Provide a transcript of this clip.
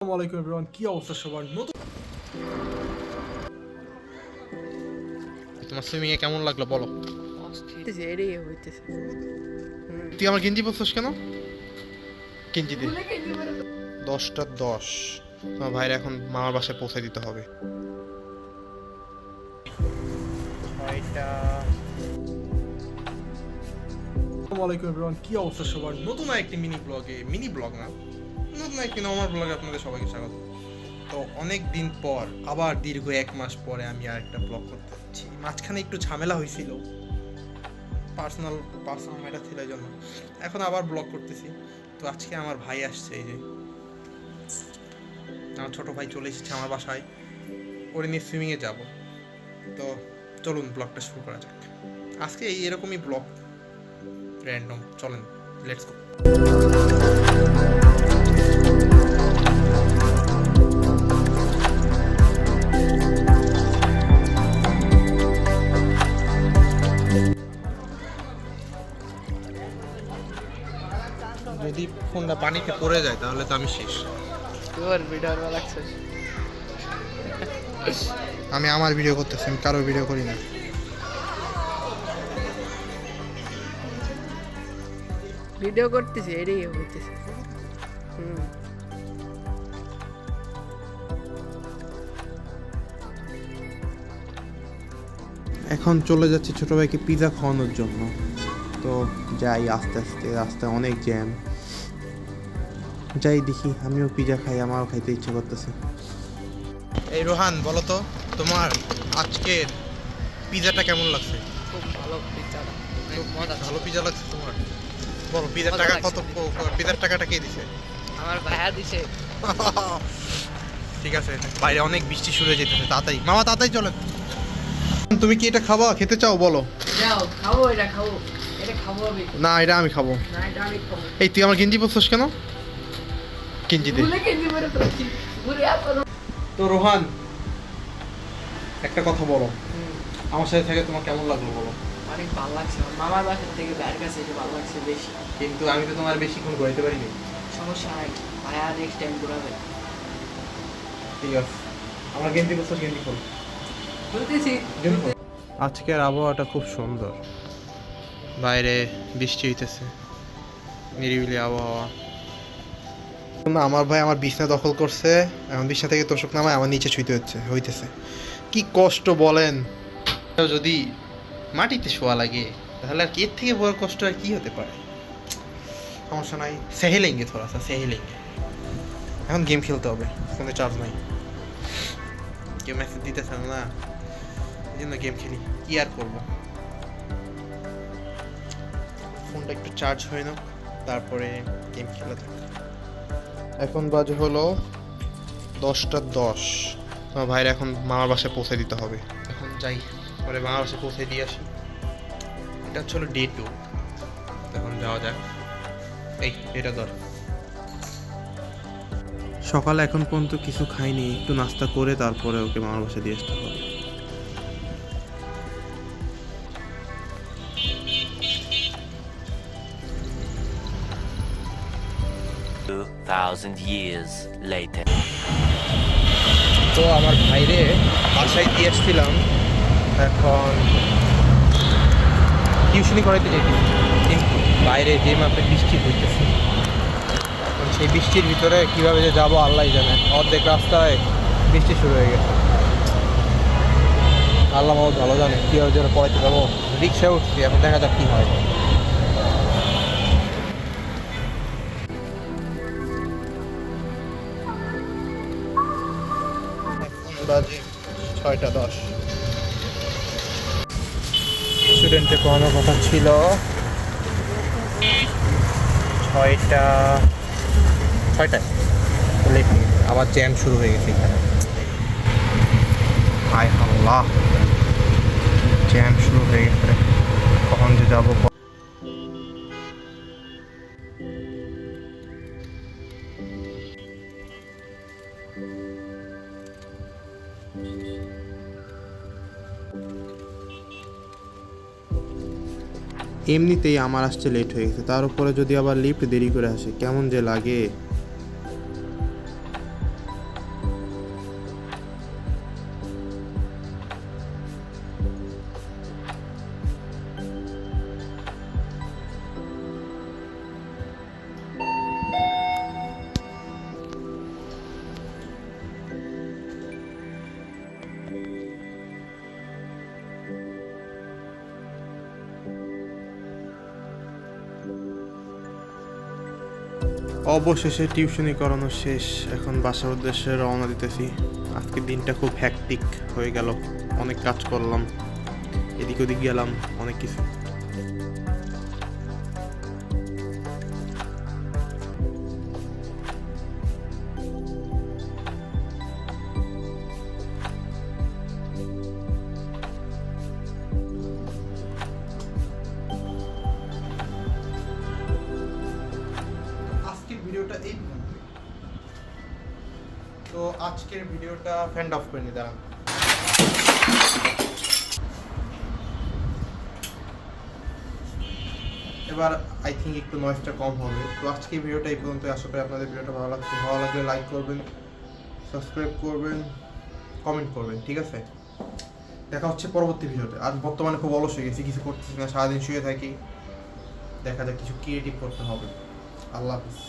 আসসালামু আলাইকুম এভরিওয়ান, কি অবস্থা সবার? নতুন তোমার সুইমিং এ কেমন লাগলো বলো? হইতেছে এটাই হইতেছে। তুই আমার গেঞ্জি পরছিস কেন? গেঞ্জি দে। 10টা 10। তোমার ভাইয়ের এখন মামার বাসায় পৌঁছে দিতে হবে। 6টা। আসসালামু আলাইকুম এভরিওয়ান, কি অবস্থা সবার? নতুন একটি মিনি ব্লগ না, নতুন একটি নর্মাল ব্লগে আপনাদের সবাইকে স্বাগত। তো অনেক দিন পর আবার দীর্ঘ 1 মাস পরে আমি আর একটা ব্লগ করতে যাচ্ছি। মাঝখানে একটু ঝামেলা হয়েছিল, পার্সোনাল ম্যাটার ছিল, এই জন্য এখন আবার ব্লগ করতেছি। তো আজকে আমার ভাই আসছে, এই যে আমার ছোট ভাই চলে এসেছে আমার বাসায়, ওরে নিয়ে সুইমিংয়ে যাব। তো চলুন ব্লগটা শুরু করা যাক। আজকে এরকমই ব্লগ, র্যান্ডম। চলেন, লেটস গো। যদি ফোনটা পানিতে পড়ে যায় তাহলে তো আমি শেষ। তোর ভিডিও ভালো লাগছে? আমি আমার ভিডিও করতেছি, আমি কারোর ভিডিও করি না। ভিডিও করতেছি এটাই হইতেছে। এখন চলে যাচ্ছি ছোট ভাইকে পিৎজা খাওয়ানোর জন্য। তো যাই আস্তে আস্তে, রাস্তায় অনেক জ্যাম। যাই দেখি, আমিও পিৎজা খাই, আমারও খাইতে ইচ্ছে করতেছে। এই রোহান, বলো তো তোমার আজকের পিৎজাটা কেমন লাগছে? খুব ভালো পিজ্জাটা, খুব মজা। ভালো পিৎজা লাগছে তোমার? বলো, পিৎজার টাকা কত? পিৎজার টাকাটা কে দিছে? আমার ভাইয়া দিছে। ঠিক আছে, বাইরে অনেক বৃষ্টি শুরু হয়ে যেতেছে, তাড়াতাড়ি মামা তাড়াতাড়ি চলেন। তুমি কি এটা খাবা, খেতে চাও বলো? যাও খাবো, এটা খাবো, এটা খাবো আমি। না, এটা আমি খাবো। না, এটা আমি খাবো। এই তুই আমার গেঞ্জি পরছিস কেন? গেঞ্জি দে। ভুলে গেছি মরে ফেলেছি। ঘুরে আসো। তো রোহান, একটা কথা বলো, আমার সাথে থেকে তোমার কেমন লাগলো বলো? অনেক ভালো লাগছে, আমার মামার বাসার থেকে ভাইয়ের কাছে এটা ভালো লাগছে বেশি। কিন্তু আমি তো তোমার বেশিক্ষণ ঘুরাইতে পারিনি। সমস্যা নাই, ভাইয়া নেক্সট টাইম ঘুরাবে। ঠিক আছে, আমার গেঞ্জি পরছিস, গেঞ্জি খোল। বলতেছি আজকের আবহাওয়াটা খুব সুন্দর, বাইরে বৃষ্টি হইতেছে, নিরিবিলি আবহাওয়া। না, আমার ভাই আমার বিছনা দখল করছে, এখন বিছনা থেকে তোষক নামায় আমার নিচে ছুঁইতে হইতেছে। কি কষ্ট বলেন! যদি মাটিতে শোয়া লাগে তাহলে আর কি, এর থেকে বড় কষ্ট আর কি হতে পারে? সমস্যা নাই, সেহেলেঙ্গে থোড়া সা সেহেলেঙ্গে। এখন গেম খেলতে হবে, ফোনে চার্জ নাই, কেউ মেসেজ দিতেছে না, এই জন্য গেম খেলি। কি আর করবো, ফোনটা একটু চার্জ হয় না, তারপরে গেম খেলা থাকে। এখন বাজে হলো 10টা 10। আমার ভাইয়ের এখন মামার বাসায় পৌঁছে দিতে হবে। এখন যাই, পরে মামার বাসায় পৌঁছে দিয়ে আসি। এটা হচ্ছে হলো ডে 2। এখন যাওয়া যাক। এই এটা ধর। সকালে এখন পর্যন্ত কিছু খাইনি, একটু নাস্তা করে তারপরে ওকে মামার বাসায় দিয়ে আসতে হবে। Thousand years later. তো আমার ভাইরে বাসায় দিয়ে আসছিলাম, এখন টিউশনি করাইতে যেতেছি, কিন্তু বাইরে যে মাপে বৃষ্টি হইতেছে, এখন সেই বৃষ্টির ভিতরে কীভাবে যে যাবো আল্লাহই জানে। অর্ধেক রাস্তায় বৃষ্টি শুরু হয়ে গেছে, আল্লাহ মাহমুদ ভালো জানে কীভাবে যেন পড়াইতে যাবো। রিক্সায় উঠছি, এখন দেখা যাক কী হয়। বাজে 6টা 10। স্টুডেন্টে পড়ানোর কথা ছিল 6টায়, লেট হয়ে গেছে, আবার জ্যাম শুরু হয়ে গেছে এখানে। হায় আল্লাহ, জ্যাম শুরু হয়ে গেছে, কখন যে যাবো। এমনিতেই আমার আসতে লেট হয়ে গেছে, তার উপরে যদি আবার লিফট দেরি করে আসে, কেমন যে লাগে। অবশেষে টিউশনি করানো শেষ, এখন বাসার উদ্দেশ্যে রওনা দিতেছি। আজকে দিনটা খুব হ্যাকটিক হয়ে গেল, অনেক কাজ করলাম, এদিক ওদিক গেলাম, অনেক কিছু। আজকের ভিডিওটা এই পর্যন্ত। তো আজকের ভিডিওটা ফ্যান্ড অফ করে নি, দাঁড়ান। এবার আই থিঙ্ক একটু নয়েজটা কম হবে। তো আজকের ভিডিওটা এই পর্যন্ত। আশা করি আপনাদের ভিডিওটা ভালো লাগছে। ভালো লাগলে লাইক করবেন, সাবস্ক্রাইব করবেন, কমেন্ট করবেন, ঠিক আছে? দেখা হচ্ছে পরবর্তী ভিডিওতে। আর বর্তমানে খুব অলস হয়ে গেছি, কিছু করতেছি না, সারাদিন শুয়ে থাকি। দেখা যাক কিছু ক্রিয়েটিভ করতে হবে। আল্লাহ হাফিজ।